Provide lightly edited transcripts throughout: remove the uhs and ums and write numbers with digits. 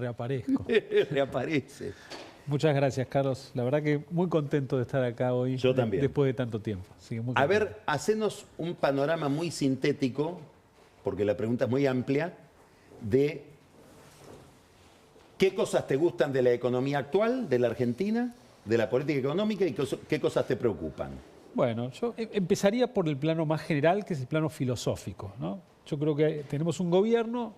reaparezco. Reaparece. Muchas gracias, Carlos. La verdad que muy contento de estar acá hoy. Yo también. Después de tanto tiempo. Así que muy A contento. ver, hacenos un panorama muy sintético, porque la pregunta es muy amplia, de qué cosas te gustan de la economía actual, de la Argentina, de la política económica y qué cosas te preocupan. Bueno, yo empezaría por el plano más general, que es el plano filosófico, ¿no? Yo creo que tenemos un gobierno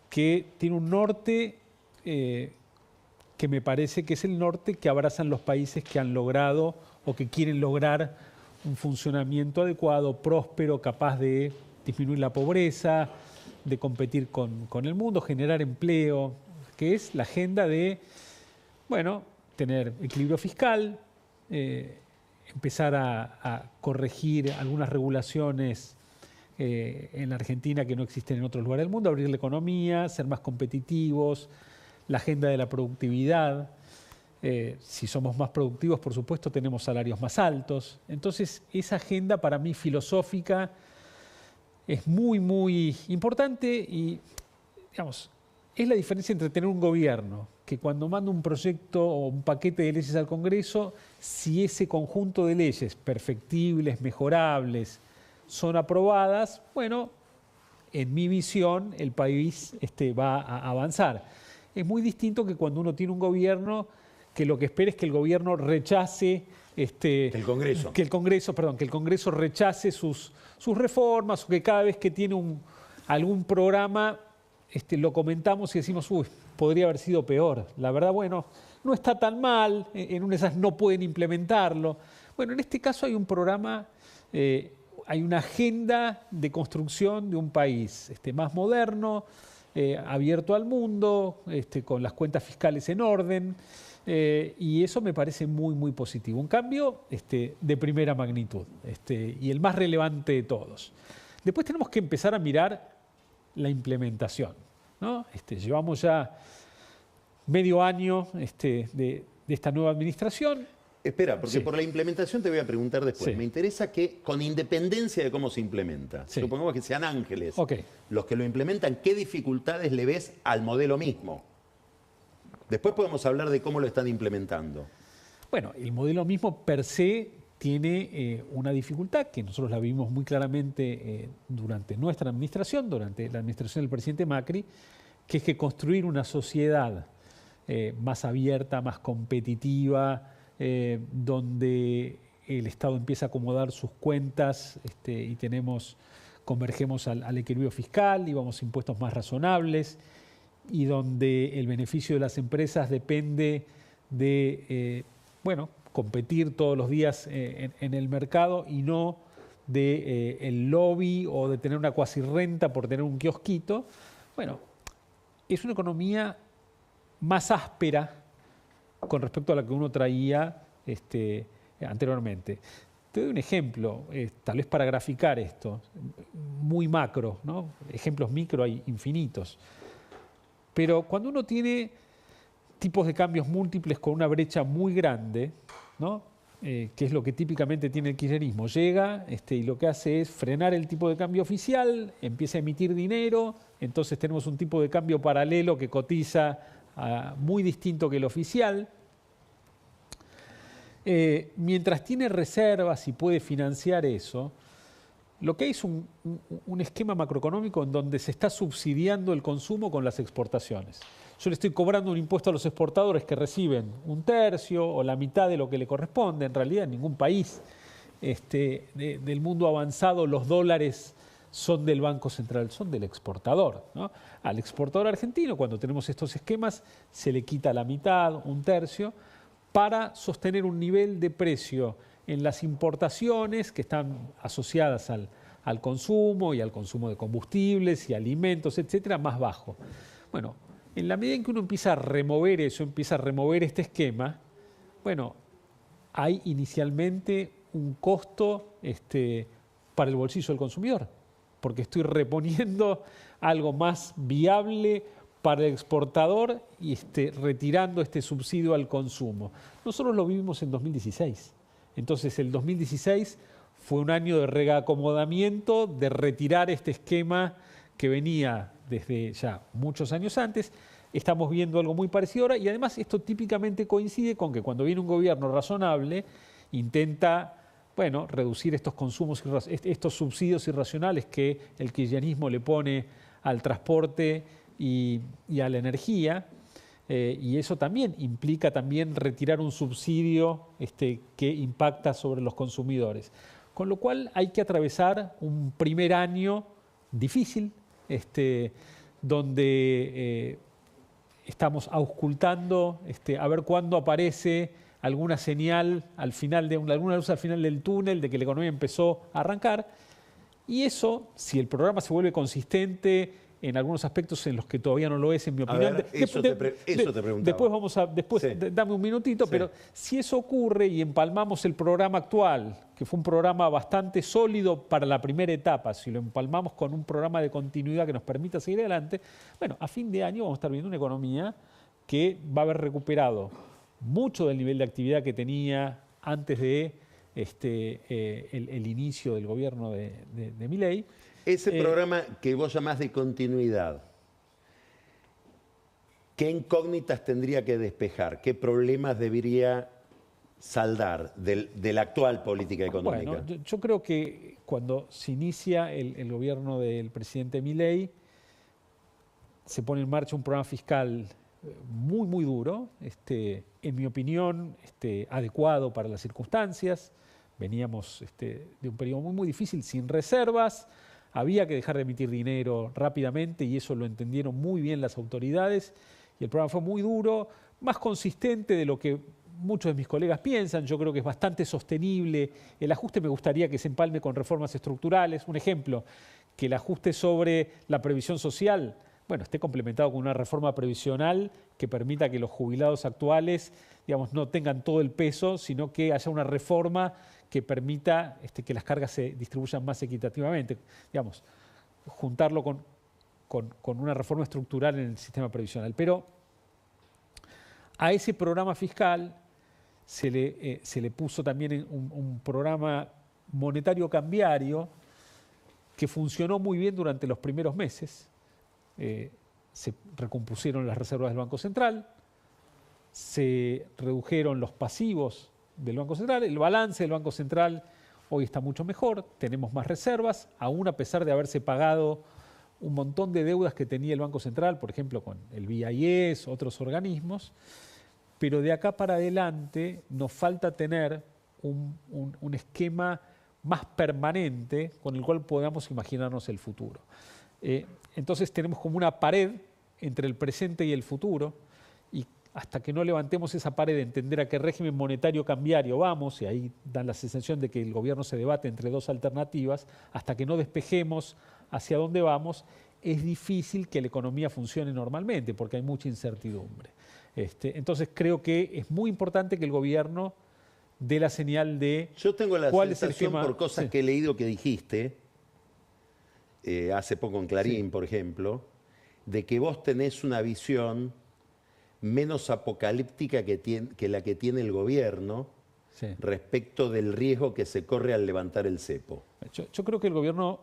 que tiene un norte que me parece que es el norte que abrazan los países que han logrado o que quieren lograr un funcionamiento adecuado, próspero, capaz de disminuir la pobreza, de competir con el mundo, generar empleo, que es la agenda de, bueno, tener equilibrio fiscal, empezar a corregir algunas regulaciones en la Argentina que no existen en otros lugares del mundo, abrir la economía, ser más competitivos, la agenda de la productividad. Si somos más productivos, por supuesto, tenemos salarios más altos. Entonces, esa agenda para mí filosófica es muy, muy importante y, digamos, es la diferencia entre tener un gobierno que cuando manda un proyecto o un paquete de leyes al Congreso, si ese conjunto de leyes perfectibles, mejorables, son aprobadas, bueno, en mi visión el país va a avanzar. Es muy distinto que cuando uno tiene un gobierno que lo que espera es que el gobierno rechace El Congreso. que el Congreso rechace sus reformas, o que cada vez que tiene algún programa lo comentamos y decimos, uy, podría haber sido peor. La verdad, bueno, no está tan mal, en una de esas no pueden implementarlo. Bueno, en este caso hay un programa, hay una agenda de construcción de un país más moderno, abierto al mundo, con las cuentas fiscales en orden, y eso me parece muy, muy positivo. Un cambio de primera magnitud y el más relevante de todos. Después tenemos que empezar a mirar la implementación, ¿no? Llevamos ya medio año de esta nueva administración. Espera, porque Sí. por la implementación te voy a preguntar después. Sí. Me interesa que, con independencia de cómo se implementa, Sí. supongamos que sean ángeles, Ok. los que lo implementan, ¿qué dificultades le ves al modelo mismo? Después podemos hablar de cómo lo están implementando. Bueno, el modelo mismo per se tiene una dificultad que nosotros la vimos muy claramente durante nuestra administración, durante la administración del presidente Macri, que es que construir una sociedad más abierta, más competitiva, donde el Estado empieza a acomodar sus cuentas y convergemos al equilibrio fiscal y vamos a impuestos más razonables, y donde el beneficio de las empresas depende de, competir todos los días en el mercado y no de el lobby o de tener una cuasi renta por tener un kiosquito. Bueno, es una economía más áspera con respecto a la que uno traía anteriormente. Te doy un ejemplo, tal vez para graficar esto, muy macro, ¿no? Ejemplos micro hay infinitos. Pero cuando uno tiene tipos de cambios múltiples con una brecha muy grande, ¿no? Que es lo que típicamente tiene el kirchnerismo, llega y lo que hace es frenar el tipo de cambio oficial, empieza a emitir dinero, entonces tenemos un tipo de cambio paralelo que cotiza muy distinto que el oficial. Mientras tiene reservas y puede financiar eso, lo que hay es un esquema macroeconómico en donde se está subsidiando el consumo con las exportaciones. Yo le estoy cobrando un impuesto a los exportadores que reciben un tercio o la mitad de lo que le corresponde. En realidad, en ningún país del mundo avanzado los dólares son del Banco Central, son del exportador, ¿no? Al exportador argentino, cuando tenemos estos esquemas, se le quita la mitad, un tercio, para sostener un nivel de precio en las importaciones que están asociadas al consumo y al consumo de combustibles y alimentos, etcétera, más bajo. Bueno, en la medida en que uno empieza a remover eso, empieza a remover este esquema, bueno, hay inicialmente un costo para el bolsillo del consumidor, porque estoy reponiendo algo más viable para el exportador y retirando este subsidio al consumo. Nosotros lo vivimos en 2016. Entonces el 2016 fue un año de reacomodamiento, de retirar este esquema que venía desde ya muchos años antes. estamos viendo algo muy parecido ahora y además esto típicamente coincide con que cuando viene un gobierno razonable intenta, bueno, reducir estos consumos, estos subsidios irracionales que el kirchnerismo le pone al transporte y a la energía. Y eso también implica también retirar un subsidio que impacta sobre los consumidores. Con lo cual hay que atravesar un primer año difícil, donde estamos auscultando a ver cuándo aparece alguna señal alguna luz al final del túnel de que la economía empezó a arrancar. Y eso, si el programa se vuelve consistente en algunos aspectos en los que todavía no lo es, en mi opinión. Eso te preguntaba. Dame un minutito, sí. Pero si eso ocurre y empalmamos el programa actual, que fue un programa bastante sólido para la primera etapa, si lo empalmamos con un programa de continuidad que nos permita seguir adelante, bueno, a fin de año vamos a estar viendo una economía que va a haber recuperado mucho del nivel de actividad que tenía antes de el inicio del gobierno de Milei. Ese programa que vos llamás de continuidad, ¿qué incógnitas tendría que despejar? ¿Qué problemas debería saldar de la actual política económica? Bueno, yo creo que cuando se inicia el gobierno del presidente Milei, se pone en marcha un programa fiscal muy, muy duro, en mi opinión, adecuado para las circunstancias. Veníamos de un periodo muy, muy difícil, sin reservas. Había que dejar de emitir dinero rápidamente y eso lo entendieron muy bien las autoridades. Y el programa fue muy duro, más consistente de lo que muchos de mis colegas piensan. Yo creo que es bastante sostenible. El ajuste me gustaría que se empalme con reformas estructurales. Un ejemplo, que el ajuste sobre la previsión social, bueno, esté complementado con una reforma previsional que permita que los jubilados actuales, digamos, no tengan todo el peso, sino que haya una reforma que permita que las cargas se distribuyan más equitativamente. Digamos, juntarlo con una reforma estructural en el sistema previsional. Pero a ese programa fiscal se le puso también un programa monetario cambiario que funcionó muy bien durante los primeros meses. Se recompusieron las reservas del Banco Central, se redujeron los pasivos del Banco Central, el balance del Banco Central hoy está mucho mejor, tenemos más reservas, aún a pesar de haberse pagado un montón de deudas que tenía el Banco Central, por ejemplo con el BIS, otros organismos, pero de acá para adelante nos falta tener un esquema más permanente con el cual podamos imaginarnos el futuro. Entonces tenemos como una pared entre el presente y el futuro, y hasta que no levantemos esa pared de entender a qué régimen monetario cambiario vamos, y ahí dan la sensación de que el gobierno se debate entre dos alternativas, hasta que no despejemos hacia dónde vamos, es difícil que la economía funcione normalmente, porque hay mucha incertidumbre. Entonces creo que es muy importante que el gobierno dé la señal de Yo tengo la cuál es el sensación, esquema. por cosas que he leído que dijiste, hace poco en Clarín, por ejemplo, de que vos tenés una visión menos apocalíptica que la que tiene el gobierno respecto del riesgo que se corre al levantar el cepo. Yo creo que el gobierno,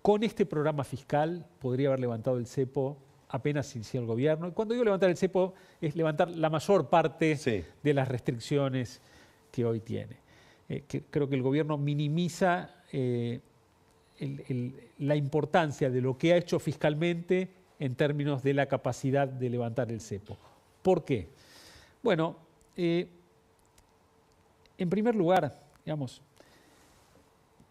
con este programa fiscal, podría haber levantado el cepo apenas inició el gobierno. Y cuando digo levantar el cepo, es levantar la mayor parte de las restricciones que hoy tiene. Creo que el gobierno minimiza la importancia de lo que ha hecho fiscalmente en términos de la capacidad de levantar el cepo. ¿Por qué? Bueno, en primer lugar, digamos,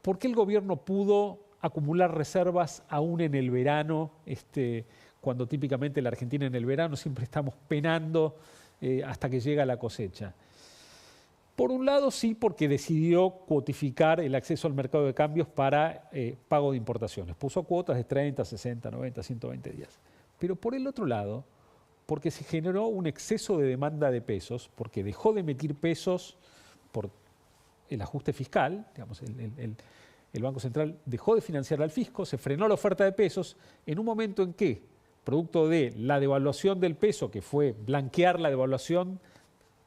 ¿por qué el gobierno pudo acumular reservas aún en el verano, cuando típicamente la Argentina en el verano siempre estamos penando hasta que llega la cosecha? Por un lado, sí, porque decidió cuotificar el acceso al mercado de cambios para pago de importaciones. Puso cuotas de 30, 60, 90, 120 días. Pero por el otro lado, porque se generó un exceso de demanda de pesos, porque dejó de emitir pesos por el ajuste fiscal, digamos, el Banco Central dejó de financiar al fisco, se frenó la oferta de pesos en un momento en que, producto de la devaluación del peso, que fue blanquear la devaluación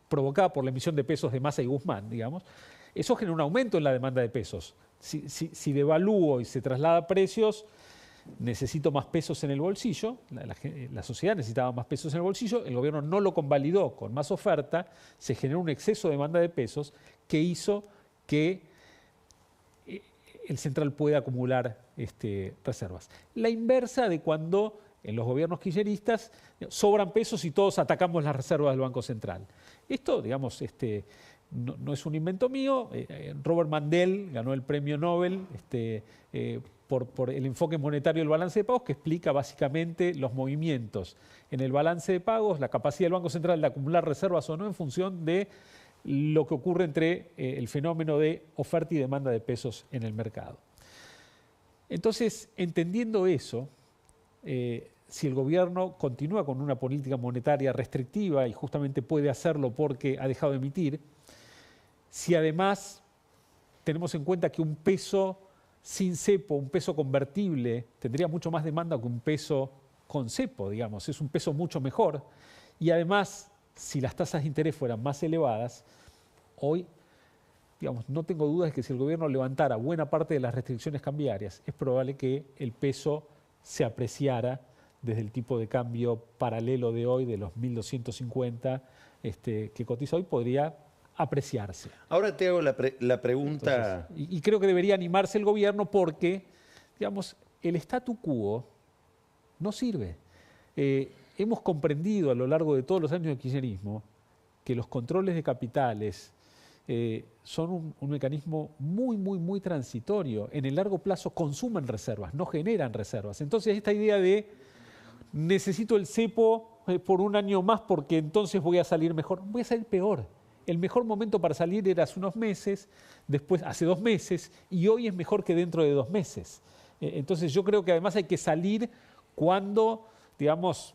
provocada por la emisión de pesos de Massa y Guzmán, digamos, eso genera un aumento en la demanda de pesos. Si devalúo y se traslada a precios, necesito más pesos en el bolsillo, la sociedad necesitaba más pesos en el bolsillo, el gobierno no lo convalidó con más oferta, se generó un exceso de demanda de pesos que hizo que el central pueda acumular reservas. La inversa de cuando en los gobiernos kirchneristas sobran pesos y todos atacamos las reservas del Banco Central. Esto, digamos, no es un invento mío. Robert Mandel ganó el premio Nobel por el enfoque monetario del balance de pagos, que explica básicamente los movimientos en el balance de pagos, la capacidad del Banco Central de acumular reservas o no en función de lo que ocurre entre el fenómeno de oferta y demanda de pesos en el mercado. Entonces, entendiendo eso, si el gobierno continúa con una política monetaria restrictiva, y justamente puede hacerlo porque ha dejado de emitir, si además tenemos en cuenta que un peso sin cepo, un peso convertible, tendría mucho más demanda que un peso con cepo, digamos, es un peso mucho mejor, y además, si las tasas de interés fueran más elevadas, hoy, digamos, no tengo dudas de que si el gobierno levantara buena parte de las restricciones cambiarias, es probable que el peso se apreciara desde el tipo de cambio paralelo de hoy, de los 1.250 que cotiza hoy, podría apreciarse. Ahora te hago la pregunta... Entonces, y creo que debería animarse el gobierno porque, digamos, el statu quo no sirve. Hemos comprendido a lo largo de todos los años de kirchnerismo que los controles de capitales son un mecanismo muy transitorio. En el largo plazo consumen reservas, no generan reservas. Entonces esta idea de necesito el cepo por un año más porque entonces voy a salir mejor, voy a salir peor. El mejor momento para salir era hace unos meses, después hace 2 meses, y hoy es mejor que dentro de 2 meses. Entonces yo creo que además hay que salir cuando, digamos,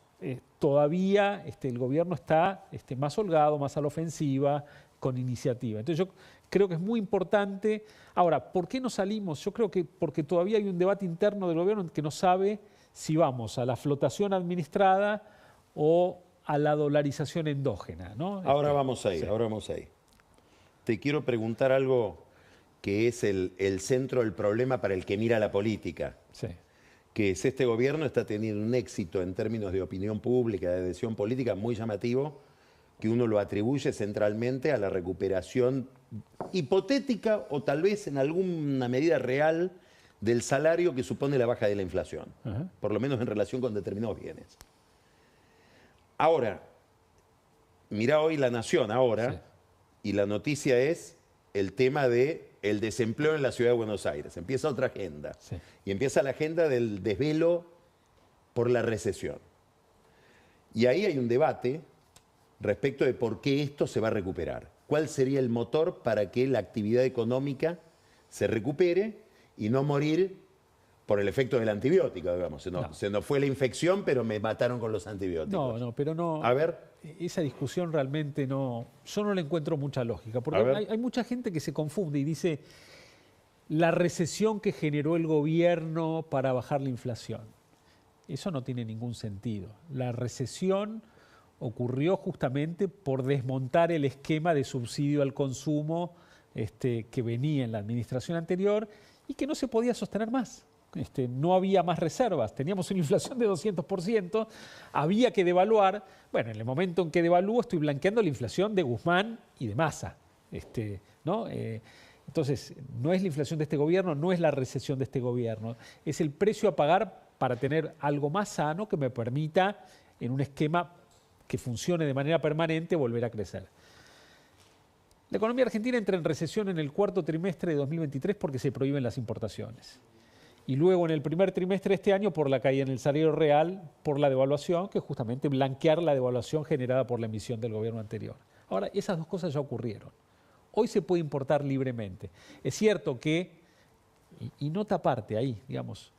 todavía el gobierno está más holgado, más a la ofensiva, con iniciativa. Entonces yo creo que es muy importante. Ahora, ¿por qué no salimos? Yo creo que porque todavía hay un debate interno del gobierno que no sabe si vamos a la flotación administrada o a la dolarización endógena, ¿no? Ahora vamos ahí, sí. ahora vamos ahí. Te quiero preguntar algo que es el centro del problema para el que mira la política. Sí. Que es este gobierno está teniendo un éxito en términos de opinión pública, de adhesión política muy llamativo, que uno lo atribuye centralmente a la recuperación hipotética o tal vez en alguna medida real del salario que supone la baja de la inflación, por lo menos en relación con determinados bienes. Ahora, mira hoy La Nación ahora, sí. Y la noticia es el tema del desempleo en la ciudad de Buenos Aires. Empieza otra agenda. Sí. Y empieza la agenda del desvelo por la recesión. Y ahí hay un debate respecto de por qué esto se va a recuperar. ¿Cuál sería el motor para que la actividad económica se recupere y no morir por el efecto del antibiótico, digamos? Se nos fue la infección, pero me mataron con los antibióticos. Pero no. A ver. Esa discusión realmente no. Yo no le encuentro mucha lógica. Porque hay mucha gente que se confunde y dice la recesión que generó el gobierno para bajar la inflación. Eso no tiene ningún sentido. La recesión ocurrió justamente por desmontar el esquema de subsidio al consumo que venía en la administración anterior y que no se podía sostener más. No había más reservas, teníamos una inflación de 200%, había que devaluar. Bueno, en el momento en que devalúo estoy blanqueando la inflación de Guzmán y de Massa. ¿No? Entonces, no es la inflación de este gobierno, no es la recesión de este gobierno, es el precio a pagar para tener algo más sano que me permita, en un esquema que funcione de manera permanente, volver a crecer. La economía argentina entra en recesión en el 4º trimestre de 2023 porque se prohíben las importaciones. Y luego en el primer trimestre de este año por la caída en el salario real, por la devaluación, que es justamente blanquear la devaluación generada por la emisión del gobierno anterior. Ahora, esas 2 cosas ya ocurrieron. Hoy se puede importar libremente. Es cierto que, y nota aparte ahí, digamos,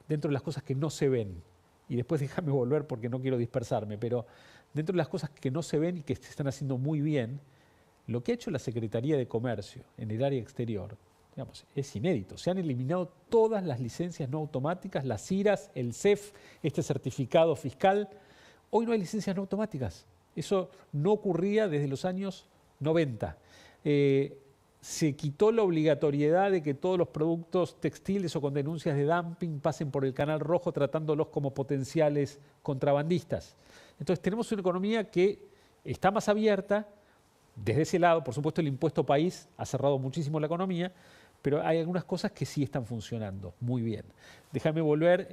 dentro de las cosas que no se ven, y después déjame volver porque no quiero dispersarme, pero dentro de las cosas que no se ven y que se están haciendo muy bien, lo que ha hecho la Secretaría de Comercio en el área exterior, digamos, es inédito. Se han eliminado todas las licencias no automáticas, las IRAs, el CEF, este certificado fiscal. Hoy no hay licencias no automáticas. Eso no ocurría desde los años 90. se quitó la obligatoriedad de que todos los productos textiles o con denuncias de dumping pasen por el canal rojo tratándolos como potenciales contrabandistas. Entonces tenemos una economía que está más abierta. Desde ese lado, por supuesto, el impuesto país ha cerrado muchísimo la economía, pero hay algunas cosas que sí están funcionando muy bien. Déjame volver,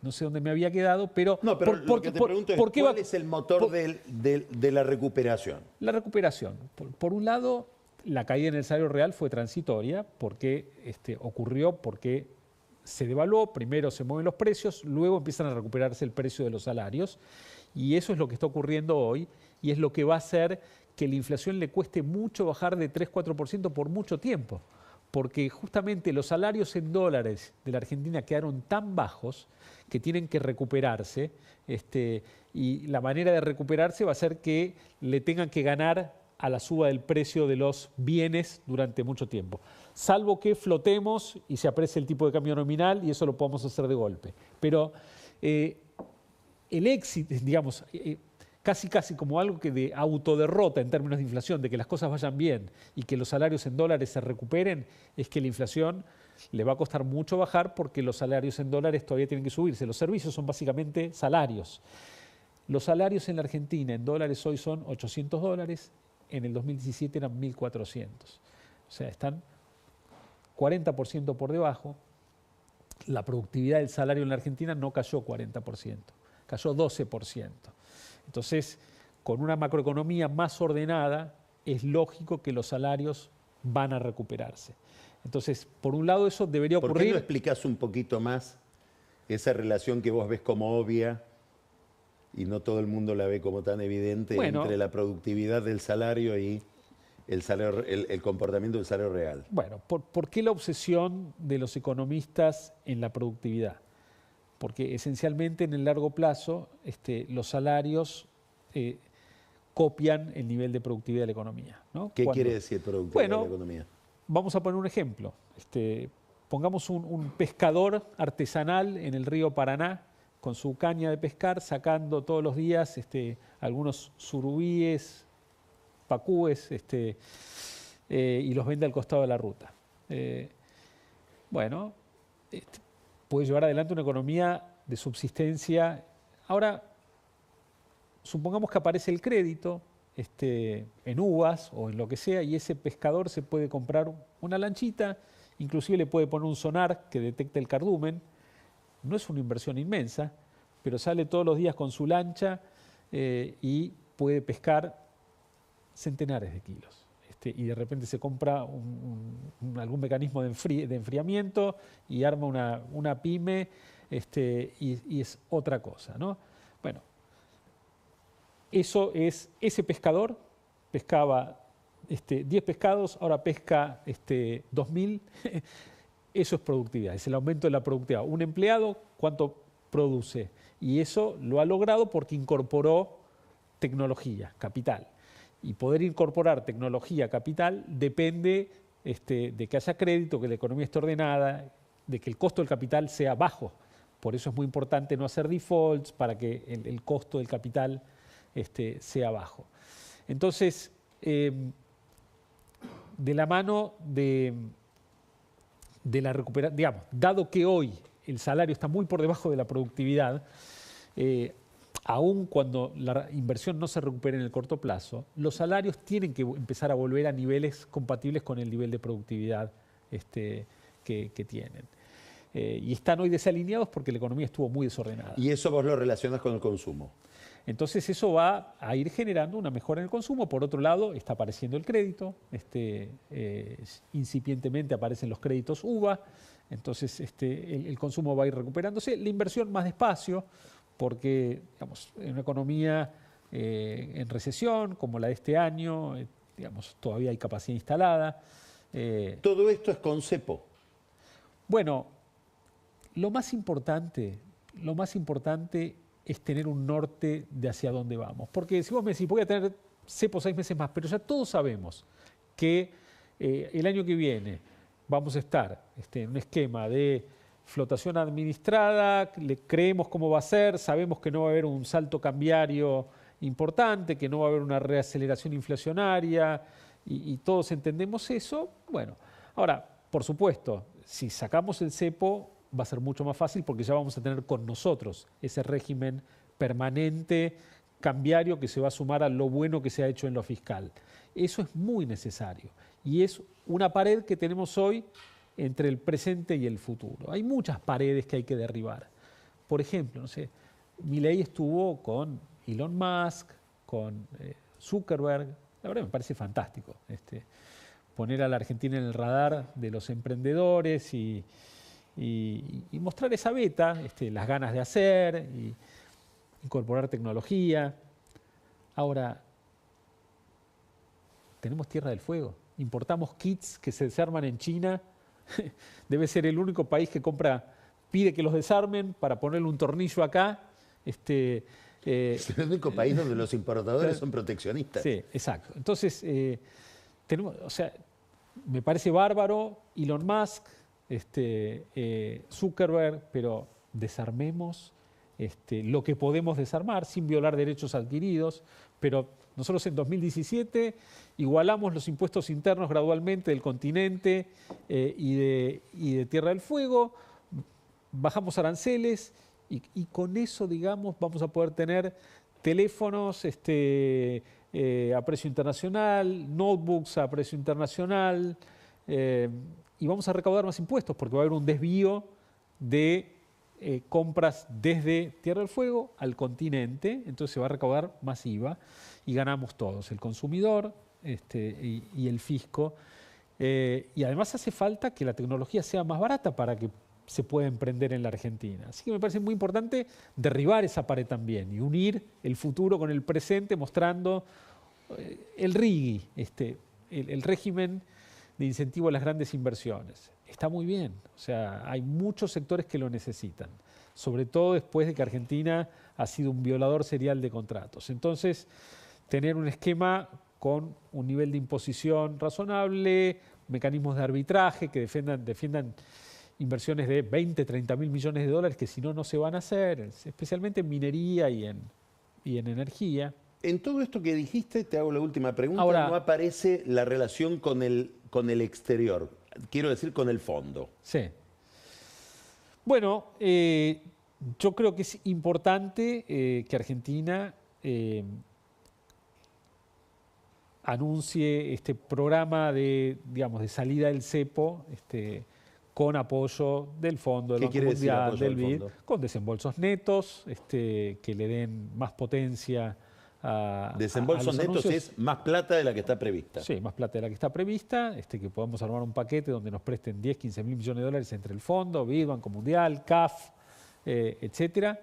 no sé dónde me había quedado, pero... No, pero lo que te pregunto es, ¿cuál es el motor de la recuperación? La recuperación. Por un lado, la caída en el salario real fue transitoria, porque ocurrió porque se devaluó, primero se mueven los precios, luego empiezan a recuperarse el precio de los salarios, y eso es lo que está ocurriendo hoy, y es lo que va a hacer que la inflación le cueste mucho bajar de 3-4% por mucho tiempo, porque justamente los salarios en dólares de la Argentina quedaron tan bajos que tienen que recuperarse, y la manera de recuperarse va a ser que le tengan que ganar a la suba del precio de los bienes durante mucho tiempo, salvo que flotemos y se aprecie el tipo de cambio nominal y eso lo podemos hacer de golpe. Pero el éxito, digamos, casi como algo que de autoderrota en términos de inflación, de que las cosas vayan bien y que los salarios en dólares se recuperen, es que la inflación le va a costar mucho bajar porque los salarios en dólares todavía tienen que subirse. Los servicios son básicamente salarios. Los salarios en la Argentina en dólares hoy son $800, en el 2017 eran 1.400. O sea, están 40% por debajo. La productividad del salario en la Argentina no cayó 40%, cayó 12%. Entonces, con una macroeconomía más ordenada, es lógico que los salarios van a recuperarse. Entonces, por un lado eso debería ocurrir... ¿Por qué no explicás un poquito más esa relación que vos ves como obvia y no todo el mundo la ve como tan evidente, entre la productividad del salario y el comportamiento del salario real? Bueno, ¿por qué la obsesión de los economistas en la productividad? Porque esencialmente en el largo plazo los salarios copian el nivel de productividad de la economía, ¿no? ¿Qué quiere decir productividad de la economía? Vamos a poner un ejemplo. Pongamos un pescador artesanal en el río Paraná con su caña de pescar, sacando todos los días algunos surubíes, pacúes, y los vende al costado de la ruta. Puede llevar adelante una economía de subsistencia. Ahora, supongamos que aparece el crédito en uvas o en lo que sea, y ese pescador se puede comprar una lanchita, inclusive le puede poner un sonar que detecte el cardumen. No es una inversión inmensa, pero sale todos los días con su lancha y puede pescar centenares de kilos. Y de repente se compra algún mecanismo de enfriamiento y arma una pyme, y es otra cosa, ¿no? Bueno, ese pescador pescaba 10 pescados, ahora pesca 2.000. Eso es productividad, es el aumento de la productividad. Un empleado, ¿cuánto produce? Y eso lo ha logrado porque incorporó tecnología, capital. Y poder incorporar tecnología, capital, depende de que haya crédito, que la economía esté ordenada, de que el costo del capital sea bajo. Por eso es muy importante no hacer defaults para que el costo del capital sea bajo. Entonces, de la mano de la recuperación, digamos, dado que hoy el salario está muy por debajo de la productividad, aun cuando la inversión no se recupere en el corto plazo, los salarios tienen que empezar a volver a niveles compatibles con el nivel de productividad que tienen. Y están hoy desalineados porque la economía estuvo muy desordenada. Y eso vos lo relacionas con el consumo. Entonces eso va a ir generando una mejora en el consumo. Por otro lado, está apareciendo el crédito, incipientemente aparecen los créditos UVA, entonces el consumo va a ir recuperándose. La inversión más despacio, porque digamos, en una economía en recesión como la de este año, digamos, todavía hay capacidad instalada. Todo esto es con cepo. Bueno, lo más importante es tener un norte de hacia dónde vamos. Porque si vos me decís, voy a tener cepo 6 meses más, pero ya todos sabemos que el año que viene vamos a estar en un esquema de flotación administrada, le creemos cómo va a ser, sabemos que no va a haber un salto cambiario importante, que no va a haber una reaceleración inflacionaria, y todos entendemos eso, bueno. Ahora, por supuesto, si sacamos el cepo va a ser mucho más fácil porque ya vamos a tener con nosotros ese régimen permanente, cambiario, que se va a sumar a lo bueno que se ha hecho en lo fiscal. Eso es muy necesario y es una pared que tenemos hoy entre el presente y el futuro. Hay muchas paredes que hay que derribar. Por ejemplo, no sé, Milei estuvo con Elon Musk, con Zuckerberg. La verdad me parece fantástico poner a la Argentina en el radar de los emprendedores y mostrar esa beta, las ganas de hacer, y incorporar tecnología. Ahora, tenemos Tierra del Fuego. Importamos kits que se desarman en China. Debe ser el único país que pide que los desarmen para ponerle un tornillo acá. Es el único país donde los importadores son proteccionistas. Sí, exacto. Entonces, me parece bárbaro Elon Musk, Zuckerberg, pero desarmemos lo que podemos desarmar sin violar derechos adquiridos. Pero nosotros en 2017 igualamos los impuestos internos gradualmente del continente y de Tierra del Fuego, bajamos aranceles y con eso, digamos, vamos a poder tener teléfonos a precio internacional, notebooks a precio internacional, y vamos a recaudar más impuestos porque va a haber un desvío de compras desde Tierra del Fuego al continente, entonces se va a recaudar más IVA y ganamos todos, el consumidor y el fisco. Y además hace falta que la tecnología sea más barata para que se pueda emprender en la Argentina. Así que me parece muy importante derribar esa pared también y unir el futuro con el presente, mostrando el RIGI, el régimen de incentivo a las grandes inversiones. Está muy bien, o sea, hay muchos sectores que lo necesitan, sobre todo después de que Argentina ha sido un violador serial de contratos. Entonces, tener un esquema con un nivel de imposición razonable, mecanismos de arbitraje que defiendan inversiones de 20, 30 mil millones de dólares que si no, no se van a hacer, especialmente en minería y en energía. En todo esto que dijiste, te hago la última pregunta, ahora, no aparece la relación con el exterior, quiero decir con el fondo. Sí. Bueno, yo creo que es importante que Argentina anuncie este programa de salida del cepo, con apoyo del Fondo, del Banco Mundial, del BID, con desembolsos netos que le den más potencia a desembolsos netos anuncios. Es más plata de la que está prevista. Sí, más plata de la que está prevista, que podamos armar un paquete donde nos presten 10, 15 mil millones de dólares entre el Fondo, BID, Banco Mundial, CAF, etcétera.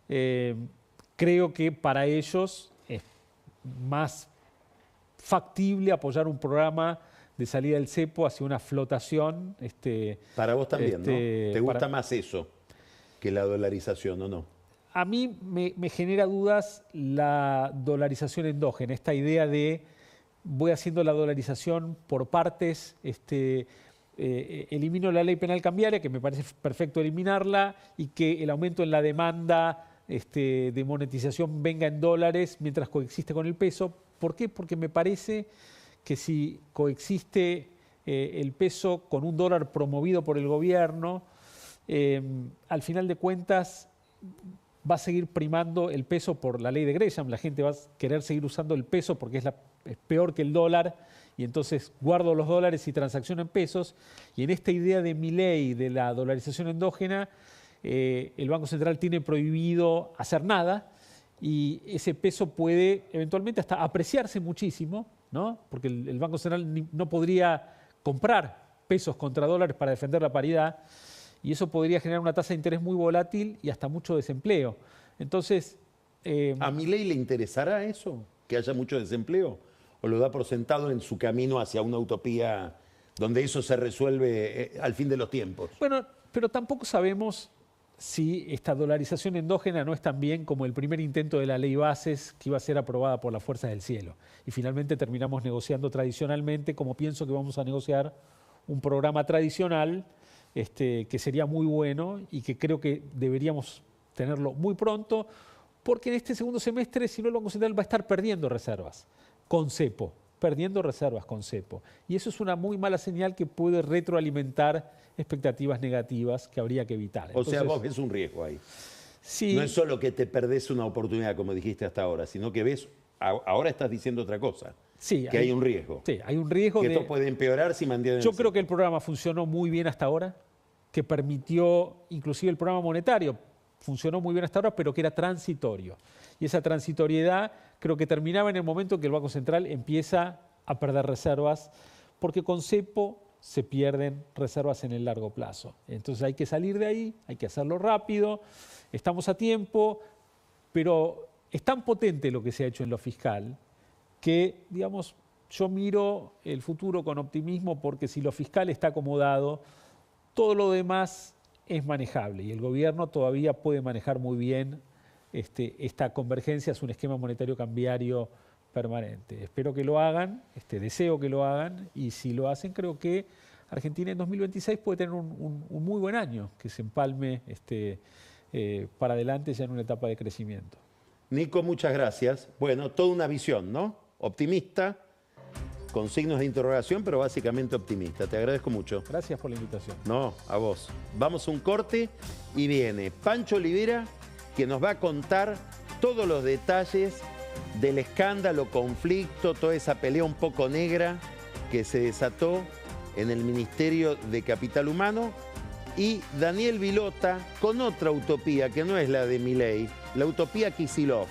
Creo que para ellos es más factible apoyar un programa de salida del cepo hacia una flotación. Para vos también, ¿no? ¿Te gusta más eso que la dolarización o no? A mí me genera dudas la dolarización endógena, esta idea de voy haciendo la dolarización por partes, elimino la ley penal cambiaria, que me parece perfecto eliminarla, y que el aumento en la demanda de monetización venga en dólares mientras coexiste con el peso. ¿Por qué? Porque me parece que si coexiste el peso con un dólar promovido por el gobierno, al final de cuentas va a seguir primando el peso por la ley de Gresham. La gente va a querer seguir usando el peso porque es peor que el dólar, y entonces guardo los dólares y transacciono en pesos. Y en esta idea de Milei, de la dolarización endógena, el Banco Central tiene prohibido hacer nada, y ese peso puede eventualmente hasta apreciarse muchísimo, ¿no? Porque el Banco Central no podría comprar pesos contra dólares para defender la paridad, y eso podría generar una tasa de interés muy volátil y hasta mucho desempleo. Entonces, ¿a Milei le interesará eso, que haya mucho desempleo? ¿O lo da por sentado en su camino hacia una utopía donde eso se resuelve al fin de los tiempos? Bueno, pero tampoco sabemos si esta dolarización endógena no es tan bien como el primer intento de la ley Bases, que iba a ser aprobada por las fuerzas del cielo. Y finalmente terminamos negociando tradicionalmente, como pienso que vamos a negociar un programa tradicional que sería muy bueno y que creo que deberíamos tenerlo muy pronto, porque en este segundo semestre, si no, el Banco Central va a estar perdiendo reservas con cepo. perdiendo reservas con cepo. Y eso es una muy mala señal que puede retroalimentar expectativas negativas que habría que evitar. O sea, vos ves un riesgo ahí. Sí, No es solo que te perdés una oportunidad, como dijiste hasta ahora, sino que ves, ahora estás diciendo otra cosa, sí, que hay un riesgo. Sí, hay un riesgo Que de... esto puede empeorar si mantienen Yo el creo cepo. que el programa funcionó muy bien hasta ahora, que permitió, inclusive el programa monetario, funcionó muy bien hasta ahora, pero que era transitorio. Y esa transitoriedad creo que terminaba en el momento en que el Banco Central empieza a perder reservas, porque con cepo se pierden reservas en el largo plazo. Entonces hay que salir de ahí, hay que hacerlo rápido, estamos a tiempo, pero es tan potente lo que se ha hecho en lo fiscal que, digamos, yo miro el futuro con optimismo porque si lo fiscal está acomodado, todo lo demás es manejable y el gobierno todavía puede manejar muy bien esta convergencia hacia un esquema monetario cambiario permanente. Espero que lo hagan, deseo que lo hagan y si lo hacen creo que Argentina en 2026 puede tener un muy buen año, que se empalme para adelante ya en una etapa de crecimiento. Nico, muchas gracias. Bueno, toda una visión, ¿no? Optimista, con signos de interrogación, pero básicamente optimista. Te agradezco mucho. Gracias por la invitación. No, a vos. Vamos a un corte y viene Pancho Olivera, que nos va a contar todos los detalles del escándalo, conflicto, toda esa pelea un poco negra que se desató en el Ministerio de Capital Humano, y Daniel Vilota con otra utopía que no es la de Milei, la utopía Kicillof.